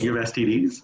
You have STDs?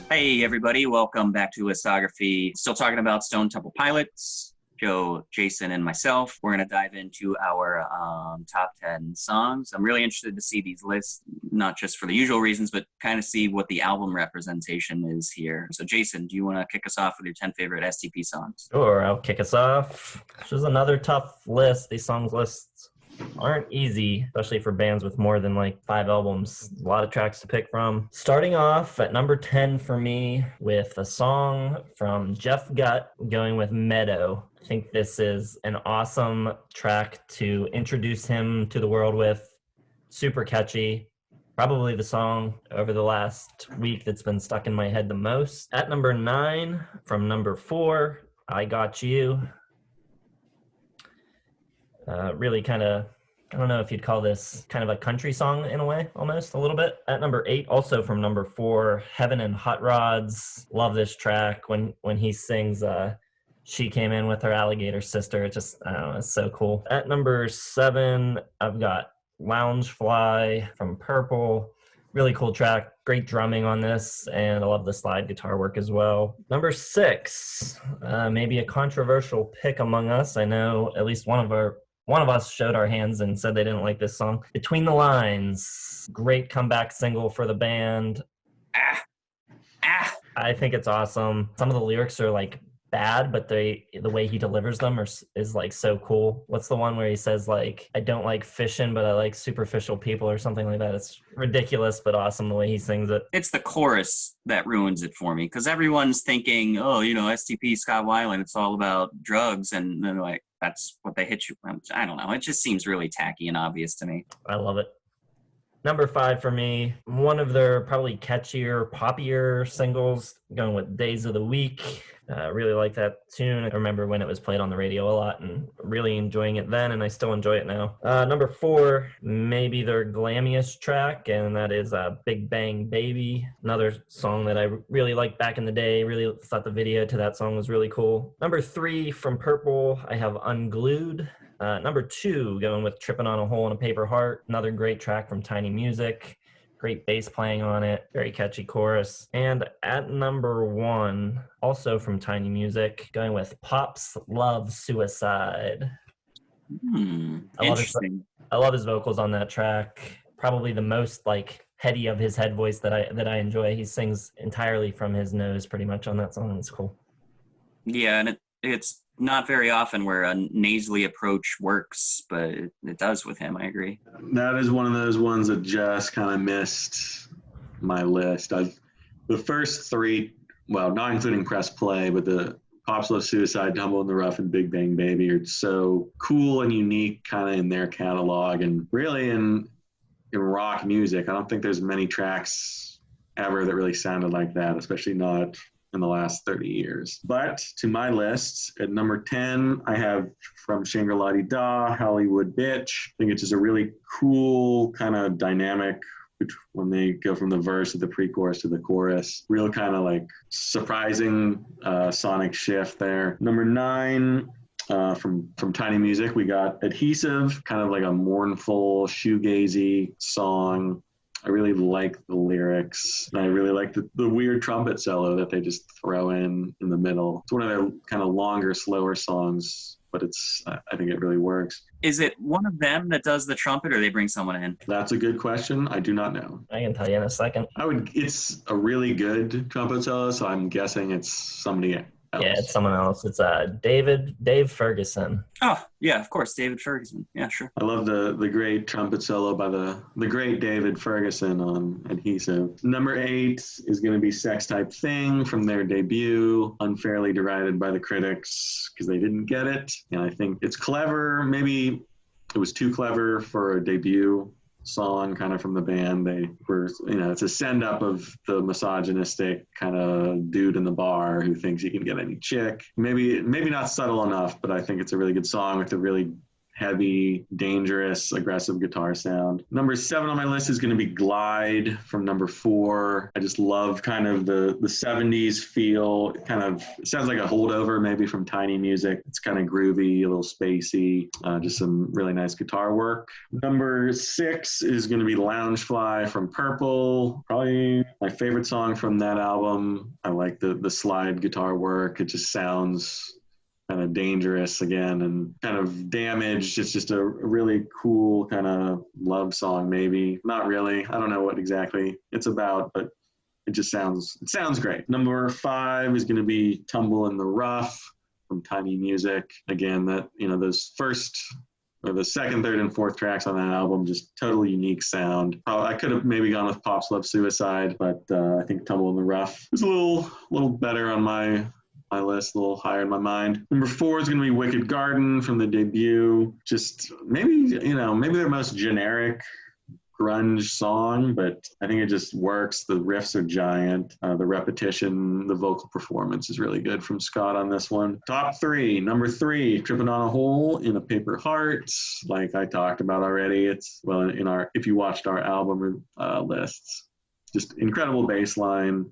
Hey everybody, welcome back to discography. Still talking about Stone Temple Pilots. Joe, Jason, and myself. We're going to dive into our top 10 songs. I'm really interested to see these lists, not just for the usual reasons, but kind of see what the album representation is here. So Jason, do you want to kick us off with your 10 favorite STP songs? Sure, I'll kick us off. This is another tough list. These songs lists aren't easy, especially for bands with more than like 5 albums. A lot of tracks to pick from. Starting off at number 10 for me with a song from Jeff Gutt, going with Meadow. I think this is an awesome track to introduce him to the world with. Super catchy. Probably the song over the last week that's been stuck in my head the most. At number 9, from number 4, I Got You. Really kind of, I don't know if you'd call this kind of a country song in a way, almost a little bit. At number 8, also from number 4, Heaven and Hot Rods. Love this track when he sings She Came In With Her Alligator Sister. It just, I don't know, it's so cool. At number 7, I've got Lounge Fly from Purple. Really cool track. Great drumming on this, and I love the slide guitar work as well. Number 6, maybe a controversial pick among us. I know at least one of us showed our hands and said they didn't like this song. Between the Lines, great comeback single for the band. I think it's awesome. Some of the lyrics are like bad, but the way he delivers them is like so cool. What's the one where he says like, I don't like fishing, but I like superficial people or something like that? It's ridiculous, but awesome the way he sings it. It's the chorus that ruins it for me, because everyone's thinking, oh, STP, Scott Weiland, it's all about drugs, and then like, that's what they hit you. I don't know. It just seems really tacky and obvious to me. I love it. Number 5 for me, one of their probably catchier, poppier singles, going with Days of the Week. Really like that tune. I remember when it was played on the radio a lot and really enjoying it then, and I still enjoy it now. Number 4, maybe their glammiest track, and that is Big Bang Baby. Another song that I really liked back in the day. Really thought the video to that song was really cool. Number 3, from Purple, I have Unglued. Number 2, going with Tripping on a Hole in a Paper Heart. Another great track from Tiny Music. Great bass playing on it. Very catchy chorus. And at number 1, also from Tiny Music, going with Pop's Love Suicide. Interesting. I love his vocals on that track. Probably the most like heady of his head voice that I enjoy. He sings entirely from his nose pretty much on that song. It's cool. Yeah, and it's not very often where a nasally approach works, but it does with him. I agree. That is one of those ones that just kind of missed my list. The first 3, well, not including Press Play, but the Pop's Love Suicide, Tumble in the Rough, and Big Bang Baby are so cool and unique kind of in their catalog, and really in rock music. I don't think there's many tracks ever that really sounded like that, especially not in the last 30 years. But to my list, at number 10, I have from Shangi-La, Hollywood Bitch. I think it's just a really cool kind of dynamic when they go from the verse to the pre-chorus to the chorus. Real kind of like surprising sonic shift there. Number 9, from Tiny Music, we got Adhesive, kind of like a mournful, shoegazy song. I really like the lyrics. I really like the weird trumpet solo that they just throw in the middle. It's one of their kind of longer, slower songs, but I think it really works. Is it one of them that does the trumpet, or they bring someone in? That's a good question. I do not know. I can tell you in a second. It's a really good trumpet solo, so I'm guessing it's somebody else. Yeah, it's someone else. It's Dave Ferguson. Oh, yeah, of course, David Ferguson. Yeah, sure. I love the great trumpet solo by the great David Ferguson on Adhesive. Number 8 is going to be Sex Type Thing from their debut, unfairly derided by the critics because they didn't get it. And I think it's clever. Maybe it was too clever for a debut song kind of from the band. They were, it's a send up of the misogynistic kind of dude in the bar who thinks he can get any chick. Maybe not subtle enough, but I think it's a really good song with a really heavy, dangerous, aggressive guitar sound. Number 7 on my list is going to be Glide from number 4. I just love kind of the 70s feel. It sounds like a holdover maybe from Tiny Music. It's kind of groovy, a little spacey, just some really nice guitar work. Number 6 is going to be Loungefly from Purple. Probably my favorite song from that album. I like the slide guitar work. It just sounds kind of dangerous again and kind of damaged. It's just a really cool kind of love song, maybe. Not really. I don't know what exactly it's about, but it sounds great. Number 5 is going to be Tumble in the Rough from Tiny Music. Again, those first or the second, third, and fourth tracks on that album, just totally unique sound. I could have maybe gone with Pops Love Suicide, but I think Tumble in the Rough is a little better on my list, a little higher in my mind. Number 4 is going to be Wicked Garden from the debut. Just maybe their most generic grunge song, but I think it just works. The riffs are giant. The repetition, the vocal performance is really good from Scott on this one. Top 3. Number 3, Tripping on a Hole in a Paper Heart. Like I talked about already, if you watched our album lists, just incredible bass line,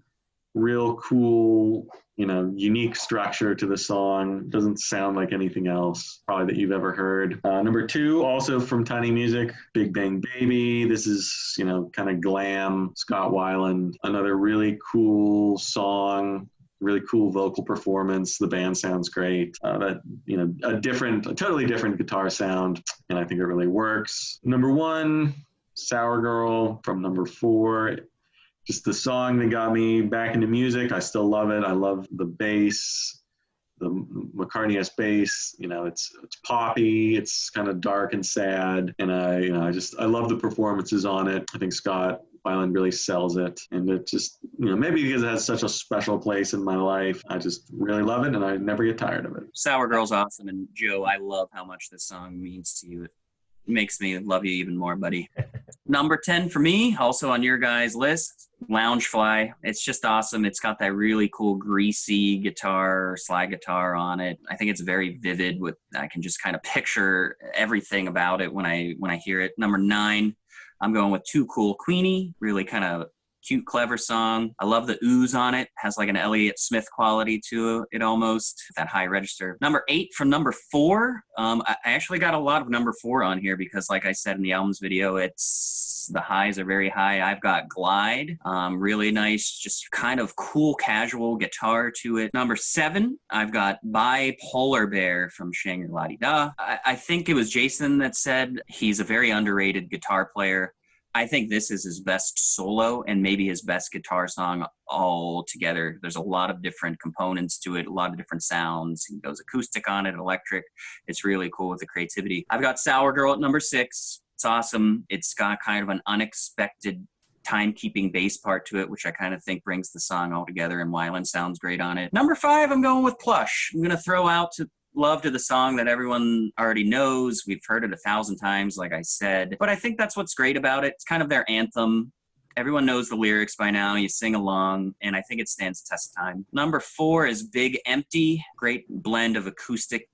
real cool, unique structure to the song. Doesn't sound like anything else probably that you've ever heard. Number 2, also from Tiny Music, Big Bang Baby. This is, kind of glam, Scott Weiland. Another really cool song, really cool vocal performance. The band sounds great. A totally different guitar sound, and I think it really works. Number 1, Sour Girl from number 4. Just the song that got me back into music. I still love it. I love the bass, the McCartney-esque bass. It's poppy. It's kind of dark and sad. And I love the performances on it. I think Scott Weiland really sells it. And it just, maybe because it has such a special place in my life, I just really love it and I never get tired of it. Sour Girl's awesome. And Joe, I love how much this song means to you. It makes me love you even more, buddy. Number 10 for me, also on your guys' list, Loungefly. It's just awesome. It's got that really cool greasy guitar, slide guitar on it. I think it's very vivid. I can just kind of picture everything about it when I hear it. Number 9, I'm going with Too Cool Queenie. Really kind of cute, clever song. I love the ooze on it. Has like an Elliott Smith quality to it almost, that high register. Number 8 from number 4. I actually got a lot of number 4 on here because like I said in the album's video, the highs are very high. I've got Glide. Really nice, just kind of cool, casual guitar to it. Number 7, I've got Bipolar Bear from Shangi-La. I think it was Jason that said he's a very underrated guitar player. I think this is his best solo and maybe his best guitar song all together. There's a lot of different components to it, a lot of different sounds. He goes acoustic on it, electric. It's really cool with the creativity. I've got Sour Girl at number 6. It's awesome. It's got kind of an unexpected timekeeping bass part to it, which I kind of think brings the song all together, and Weiland sounds great on it. Number 5, I'm going with Plush. I'm going to throw out love to the song that everyone already knows. We've heard it 1,000 times, like I said. But I think that's what's great about it. It's kind of their anthem. Everyone knows the lyrics by now. You sing along, and I think it stands the test of time. Number 4 is Big Empty. Great blend of acoustic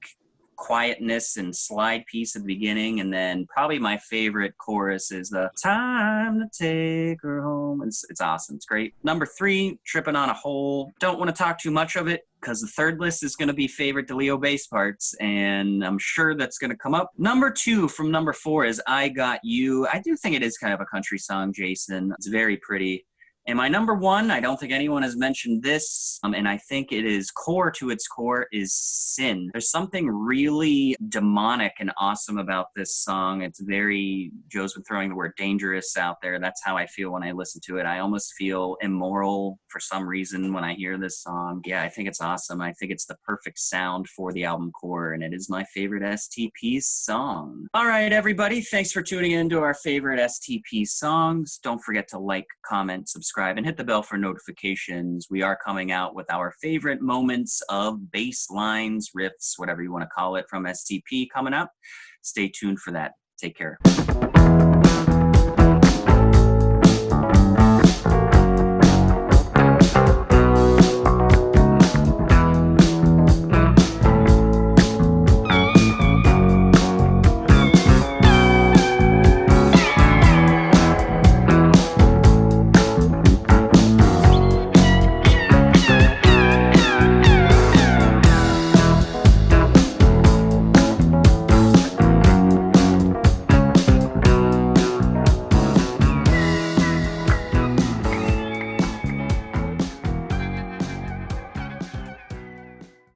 quietness and slide piece at the beginning, and then probably my favorite chorus is the time to take her home. It's awesome. It's great. Number 3, Tripping on a Hole. Don't want to talk too much of it because the third list is going to be favorite DeLeo bass parts, and I'm sure that's going to come up. Number 2 from number 4 is I Got You. I do think it is kind of a country song, Jason. It's very pretty. And my number 1, I don't think anyone has mentioned this, and I think it is core to its core, is Sin. There's something really demonic and awesome about this song. It's Joe's been throwing the word dangerous out there. That's how I feel when I listen to it. I almost feel immoral for some reason when I hear this song. Yeah, I think it's awesome. I think it's the perfect sound for the album core, and it is my favorite STP song. All right, everybody, thanks for tuning in to our favorite STP songs. Don't forget to like, comment, subscribe, and hit the bell for notifications. We are coming out with our favorite moments of bass lines, riffs, whatever you want to call it, from STP coming up. Stay tuned for that. Take care.